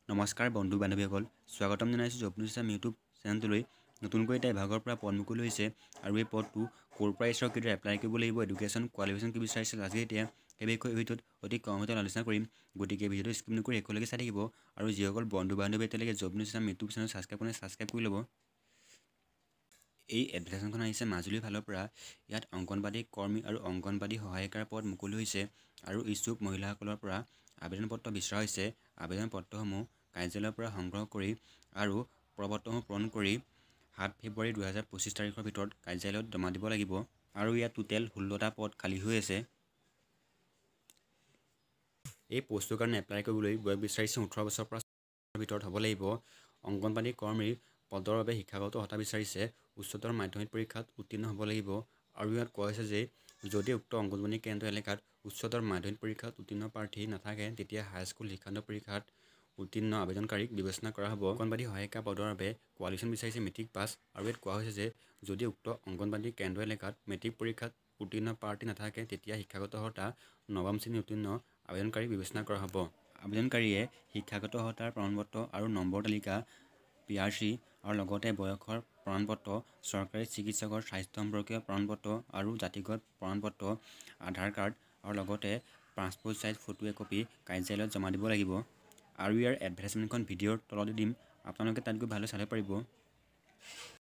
নমস্কাৰ বন্ধু বান্ধৱীসকল, স্বাগতম জনাইছোঁ জব নিউজ ইউটিউব চেনেলটোলৈ। নতুনকৈ এটা বিভাগৰ পৰা পদ মুকলি হৈছে আৰু এই পদটো ক'ৰ পৰা ঈশ্বৰ কেতিয়া এপ্লাই কৰিব লাগিব, এডুকেশ্যন কোৱালিফিকেশ্যন কি বিচাৰিছে আজি এতিয়া সেই বিষয়ে ভিডিঅ'ত অতি কম সময়ত আলোচনা কৰিম। গতিকে ভিডিঅ'টো স্কিপ নকৰি শেষলৈকে চাই থাকিব আৰু যিসকল বন্ধু বান্ধৱী এতিয়ালৈকে job news YouTube channel subscribe কৰি ল'ব। এই এডভাৰটাইজমেণ্টখন আহিছে মাজুলীৰ ফালৰ পৰা। ইয়াত অংগনবাদী কৰ্মী আৰু অংগনবাদী সহায়িকাৰ পদ মুকলি হৈছে আৰু ইচ্ছুক মহিলাসকলৰ পৰা আবেদন পত্ৰ বিচৰা হৈছে। আবেদন পত্ৰসমূহ কাৰ্যালয়ৰ পৰা সংগ্ৰহ কৰি আৰু প্ৰপত্ৰসমূহ পূৰণ কৰি 7 ফেব্ৰুৱাৰী 2025 তাৰিখৰ ভিতৰত কাৰ্যালয়ত জমা দিব লাগিব। আৰু ইয়াত টোটেল 16টা পদ খালী হৈ আছে। এই পষ্টটোৰ কাৰণে এপ্লাই কৰিবলৈ বয়স বিচাৰিছে 18 বছৰৰ পৰা ভিতৰত হ'ব লাগিব। অংগনবাদী কৰ্মীৰ পদৰ বাবে শিক্ষাগত অৰ্হতা বিচাৰিছে উচ্চতৰ মাধ্যমিক পৰীক্ষাত উত্তীৰ্ণ হ'ব লাগিব। আৰু ইয়াত কোৱা হৈছে যে যদি উক্ত অংগনবাদী কেন্দ্ৰ এলেকাত উচ্চতৰ মাধ্যমিক পৰীক্ষাত উত্তীৰ্ণ প্ৰাৰ্থী নাথাকে, তেতিয়া হাইস্কুল শিক্ষান্ত পৰীক্ষাত উত্তীৰ্ণ আবেদনকাৰীক বিবেচনা কৰা হ'ব। অংগনবাদী সহায়িকা পদৰ বাবে কোৱালিফিকেশ্যন বিচাৰিছে মেট্ৰিক পাছ। আৰু ইয়াত কোৱা হৈছে যে যদি উক্ত অংগনবাদী কেন্দ্ৰ এলেকাত মেট্ৰিক পৰীক্ষাত উত্তীৰ্ণ প্ৰাৰ্থী নাথাকে, তেতিয়া শিক্ষাগত অৰ্হতা নৱম শ্ৰেণী উত্তীৰ্ণ আবেদনকাৰীক বিবেচনা কৰা হ'ব। আবেদনকাৰীয়ে শিক্ষাগত অৰ্হতাৰ প্ৰমাণপত্ৰ আৰু নম্বৰ তালিকা, PRC আৰু লগতে বয়সৰ প্ৰমাণপত্ৰ, চৰকাৰী চিকিৎসকৰ স্বাস্থ্য সম্পৰ্কীয় প্ৰমাণপত্ৰ আৰু জাতিগত প্ৰমাণপত্ৰ, আধাৰ কাৰ্ড আৰু লগতে পাছপোৰ্ট চাইজ ফটো একপি কাৰ্যালয়ত জমা দিব লাগিব। আৰু ইয়াৰ এডভাৰটাইজমেণ্টখন ভিডিঅ'ৰ তলতে দিম, আপোনালোকে তাত গৈ ভালদৰে চাব পাৰিব।